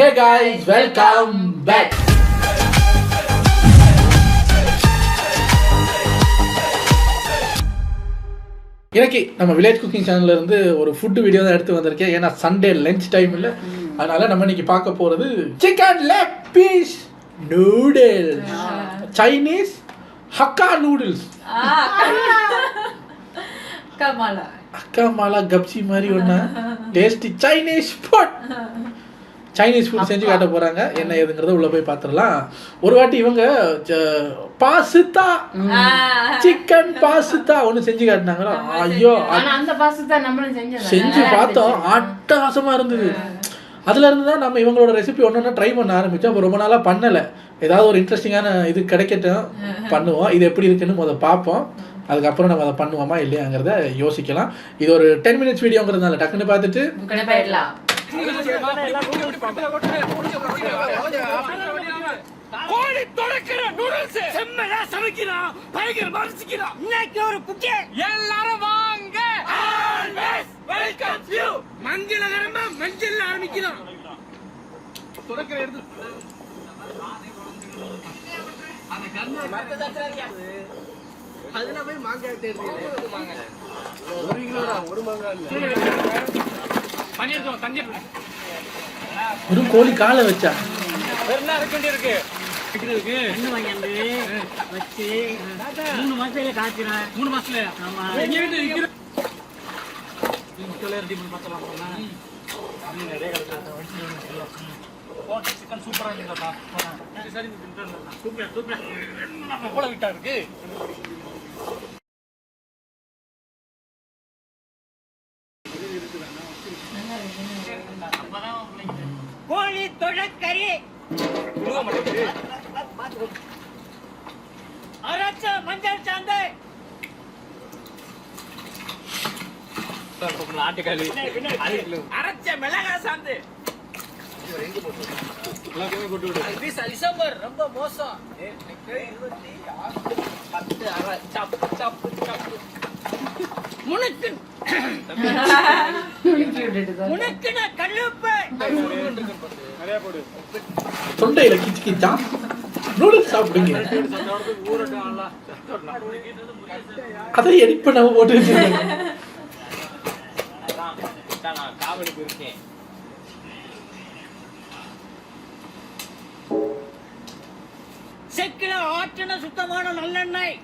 Hey guys, welcome back. இன்னைக்கு நம்ம village cooking சேனல்ல இருந்து ஒரு ஃபுட் வீடியோ தான் எடுத்து வந்திருக்கேன். ஏன்னா சண்டே லஞ்ச் டைம் இல்லை, அதனால நம்ம இன்னைக்கு பார்க்க போறது chicken leg piece noodles, Chinese Hakka noodles. அக்கா மாலா கப்சி மாதிரி ஒன்று tasty Chinese food. Chinese food செஞ்சு காட்ட போகிறாங்க. என்ன ஏதுங்கிறத உள்ளே போய் பார்த்துடலாம். ஒரு வாட்டி இவங்க பாஸ்தா, சிக்கன் பாஸ்தா ஒன்று செஞ்சு காட்டினாங்களா, ஐயோ செஞ்சு பார்த்தோம், அட்டகாசமாக இருந்தது. அதுலேருந்து தான் நம்ம இவங்களோட ரெசிபி ஒன்று ஒன்று ட்ரை பண்ண ஆரம்பித்தோம். அப்போ ரொம்ப நாளாக பண்ணலை. ஏதாவது ஒரு இன்ட்ரெஸ்டிங்கான இது கிடைக்கட்டும் பண்ணுவோம். இது எப்படி இருக்குன்னு முதல் பார்ப்போம், அதுக்கப்புறம் நம்ம அதை பண்ணுவோமா இல்லையாங்கிறத யோசிக்கலாம். இது ஒரு 10 minutes வீடியோங்கிறதுனால டக்குன்னு பார்த்துட்டு கோழி தொடக்கிற நூடுல்ஸ் செம்மடா சமைக்கிறான், பயங்கரமா ரசிக்கிறான். இன்னைக்கு ஒரு குக்கே எல்லாரும் வாங்க, ஆல்வேஸ் வெல்கம் யூ. மஞ்சளகரமா மஞ்சள் ஆரம்பிக்கலாம். தொடக்கிற எடுத்து அந்த கண்ணு மத்ததாச்சா அதுல போய் மாங்காய் தேடுறீங்க. மாங்காய் 1 கிலோடா, ஒரு மாங்காய் இல்ல. பண்ணிருக்கோம் தண்ணி ஒரு கோழி காலை வச்சா என்ன இருக்கு இருக்கு இன்னும் வாங்கி வச்சு 3 மாசத்துல காய்ச்சிறேன். 3 மாசத்துல ஆமா. எங்க வீட்டு விக்கிற கிலோ ரெடி பண்ணி பார்த்தலாம். அப்படி நிறைய கலெக்ட் வச்சு போட்டு சிக்கன் சூப்பரா இருக்குடா. சரி சூப்பர் சூப்பர் நம்ம போல விட்டா இருக்கு. கோழி தொடக்கறி அரைச்ச மஞ்சள் சாந்து, ஆட்டுக்காலி அரைச்ச மிளகாய் சாந்து, ரொம்ப மோசம். தொண்டையில கிச்சு கிச்சா நூடுல்ஸ் சாப்பிடுங்க. அதை எடிட் பண்ணாம போட்டு வச்சிருக்கேன். காவலுக்கு இருக்கேன். செக்கில ஆற்றின சுத்தமான நல்லெண்ணெய்,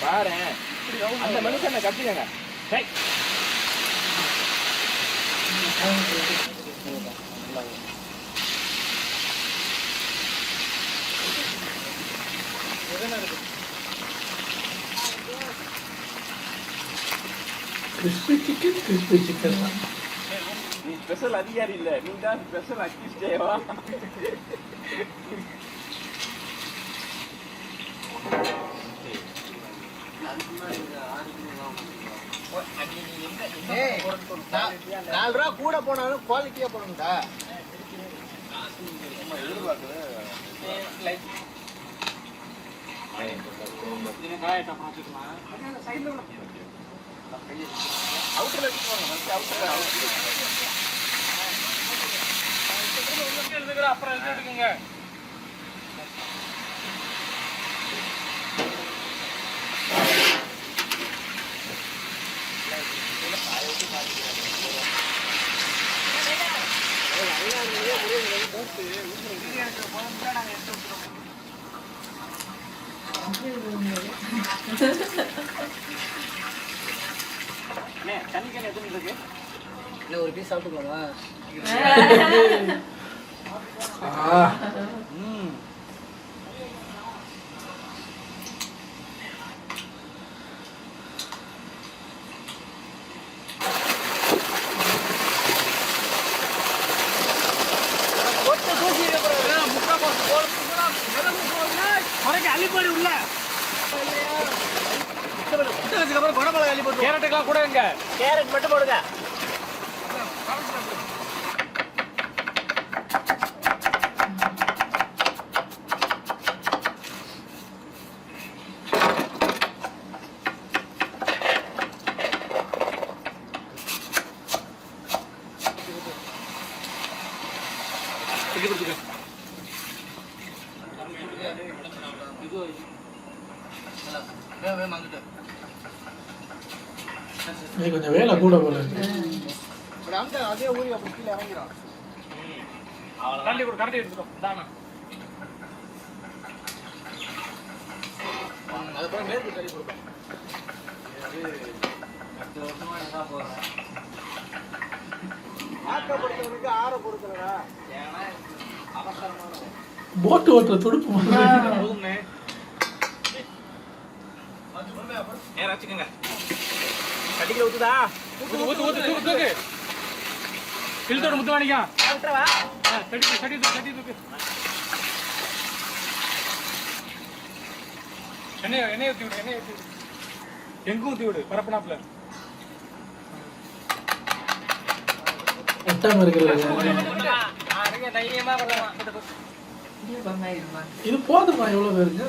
பாரு அந்த மனுஷனை கட்டிக்கங்க. கிறிஸ்பி சிக்கன் நீ ஸ்பெஷல் அதிகாரி இல்ல, நீ தான் ஸ்பெஷல் அக்கிஸ்டேவா. $4 கூட போனாலும் குவாலிட்டியா போடணும்டா. அப்புறம் எடுத்துக்கோங்க. ஒரு பீஸ் சாப்பிட்டுக்கலாமா? அள்ளி போடு உள்ள. அப்புறம் குடமிளகா அள்ளி போட்டு. கேரட்டுக்கெல்லாம் கூட எங்க? கேரட் மட்டும் போடுங்க. கொஞ்சம் வேலை கூட போல இருக்கு. அதே ஊறி அப்படி கீழே இறங்கிறோம். கரண்டி கொடு, கரண்டி எடுத்துக்கோ. தானா அதுக்கப்புறம் மேற்கு கறி கொடுப்போம். ஆக்கப்படுத்தவனுக்கு ஆற பொறுக்கிறதா ஏன்னா அவசரமான போட்டு ஓட்டுற துடுப்பு போதுமே. நேரா வச்சுக்கோங்க. கட்டிக்கல ஊத்துதா? ஊத்து ஊத்து ஊத்து தூக்கு தூக்கு. கில்தோட முத்து வாணிக்கா. விட்டுறவா? கட்டி கட்டி கட்டி தூக்கு. எண்ணெய் ஊத்தி விடு, எண்ணெய் ஊத்தி விடு. எங்கும் ஊத்தி விடு, பரப்பனாப்ல. ஒட்டாம இருக்கிறது. தைரியமா வரலாம். இது போதுமா? எவ்வளவு பேருக்கு?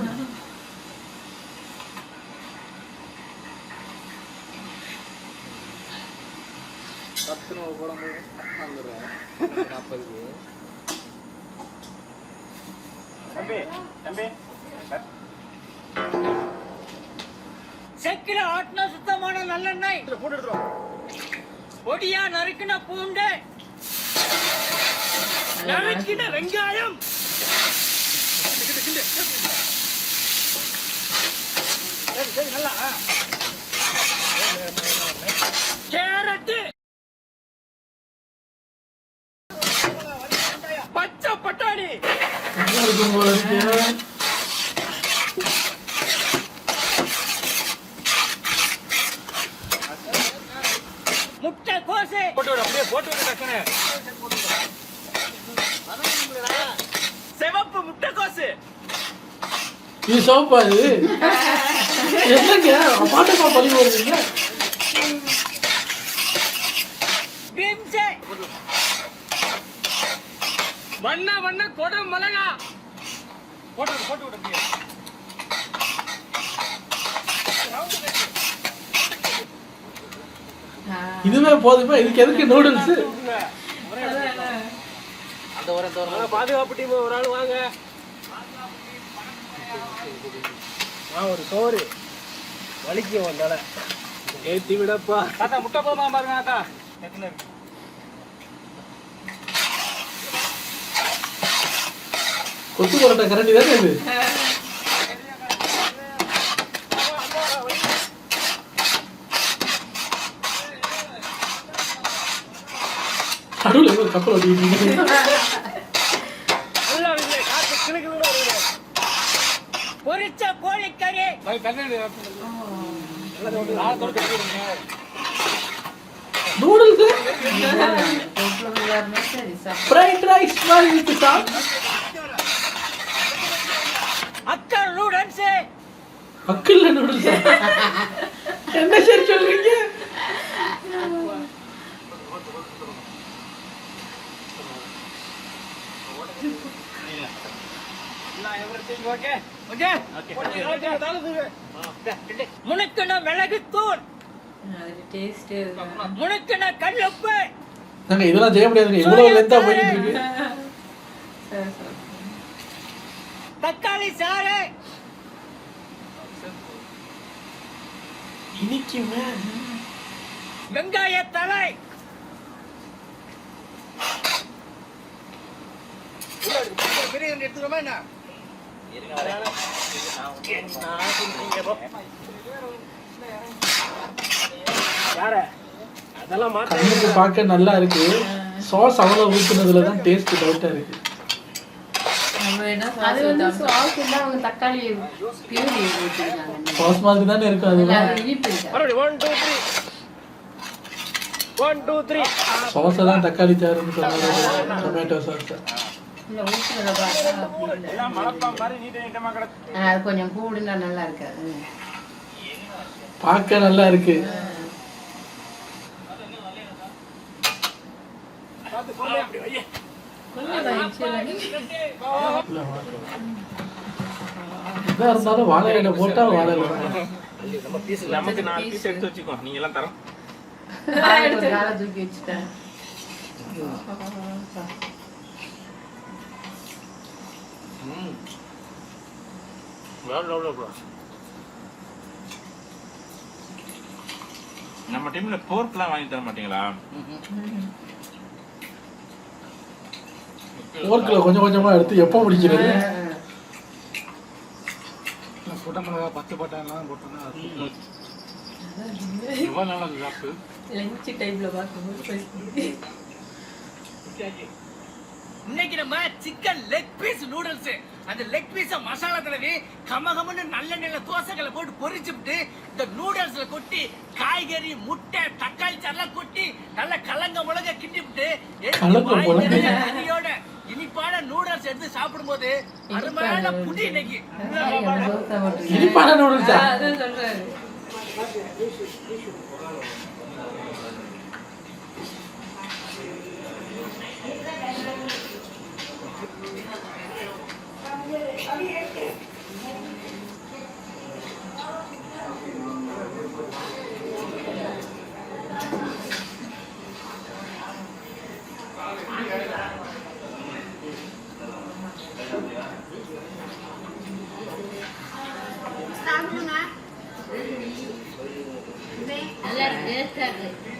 செக்கில ஆட்டின சுத்தமான நல்லெண்ணெய் பொடியா நறுக்கின பூண்டு, நறுக்கின வெங்காயம், நல்லா கேரட், பச்சை பட்டாணி, முட்டை கோசு போட்டு விடு, அப்படியே போட்டு விடு டக்குனு. சிவப்பு முட்டை கோசு. இது சோப்பா? இது என்னங்க பாட்டமா பழி போடுறீங்க? வண்ண வண்ண கொடை மிளகா போட்டு விடு, போட்டு விடு. இதுவே போதுமா? இதுக்கு எதுக்கு நூடுல்ஸ்? பாதுகாப்பு டீம் ஒரு ஆள் வாங்க. ஒரு சோறு வலிக்கு வந்தால ஏத்தி விடப்பா. தாத்தா முட்டை போமா பாருங்க தாத்தா. கொத்து பரோட்டா கரண்டி தானே இது? நடுவில் ஒரு கப்பல் ஓட்டிக்கிட்டு பொரிச்ச கோழிக்கறி, நூடுல்ஸ், ஃப்ரைட் ரைஸ் மாதிரி இருக்கு சார். அக்கல் நூடுல்ஸ். அக்கல்ல நூடுல்ஸ் என்ன சரி சொல்றீங்க? முனுக்குன மிளகு தூள், முனுக்குன கல்லுப்பு. நாங்க இதெல்லாம் செய்ய முடியாதுங்க, இவ்வளவு லென்த்தா போயிட்டு இருக்கு. தக்காளி சாறு, இனிக்குமே. வெங்காய தலை, எடுத்துக்கோமா என்ன? கண்ணுக்கு பார்க்க நல்லா இருக்கு. சாஸ் அவ்வளவு ஊத்துனதுல தான் டேஸ்ட் டவுட்டா இருக்கு. சாஸ் மாதிரி தானே இருக்கு. அது சாஸ் தான் தக்காளி சாறுன்னு சொன்னாங்க. டொமேட்டோ சாஸ் இல்லை ஊற்றுல பார்த்தா அப்படி இல்லை. எல்லாம் மரப்பா மாதிரி நீட்ட நீட்டமா கிடக்கு. அது கொஞ்சம் கூடுனா நல்லா இருக்காது. பார்க்க நல்லா இருக்கு. பார்த்து போடு அப்படி வையே. எதா இருந்தாலும் வாழை இலை போட்டா வாழை இலை. நம்ம பீஸ் நமக்கு 4 பீஸ் எடுத்து வச்சுக்கோ. நீங்க எல்லாம் தரோம். காலை தூக்கி வச்சுட்டேன். நம்ம டீம்ல போர்க்லாம் வாங்கி தர மாட்டீங்களா? போர்க்குல கொஞ்சம் கொஞ்சமா எடுத்து எப்போ முடிக்கிறது? சுடமிளகா 10 பட்டாலாம் போட்டோம்னா இவ்வளோ நல்லா சாப்பிட்டு லஞ்ச் டைப்ல பார்க்கும்போது இன்னைக்கு நம்ம சிக்கன் லெக் பீஸ் நூடுல்ஸ். அந்த லெக் பீஸ மசாலா தடவி கமகமன்னு நல்ல நல்ல தோசைகளை போட்டு பொரிச்சுட்டு இந்த நூடுல்ஸ்ல கொட்டி காய்கறி முட்டை தக்காளி சாரெல்லாம் கொட்டி நல்ல கலங்க முளக கிண்டிவிட்டு கறியோட இனிப்பான நூடுல்ஸ் எடுத்து சாப்பிடும்போது அருமையான புடி இன்னைக்கு. இனிப்பான நூடுல்ஸா? அதான் சொல்றாரு.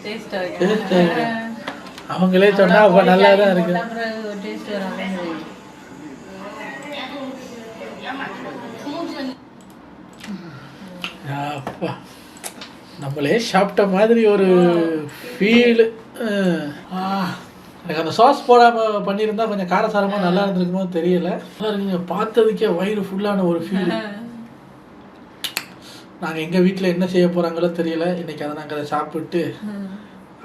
டேஸ்டா இருக்கு. அவங்களே சொன்னா அப்ப நல்லா தான் இருக்கு. டேஸ்ட் வரும். அப்பா நம்மளே சாப்பிட்ட மாதிரி ஒரு ஃபீல். எனக்கு அந்த சாஸ் போடாமல் பண்ணியிருந்தா கொஞ்சம் காரசாரமாக நல்லா இருந்திருக்குமோ தெரியல. நல்லா இருக்குங்க, பார்த்ததுக்கே வயிறு ஃபுல்லான ஒரு ஃபீல். நாங்கள் எங்கள் வீட்டில் என்ன செய்ய போகிறாங்களோ தெரியல. இன்றைக்கி அதை நாங்கள் அதை சாப்பிட்டு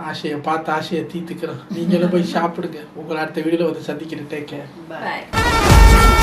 ஆசையை பார்த்து ஆசையை தீர்த்துக்கிறோம். நீங்களும் போய் சாப்பிடுங்க. உங்களை அடுத்த வீடியோவில் வந்து சந்திக்கிறேன். Take care. பாய்.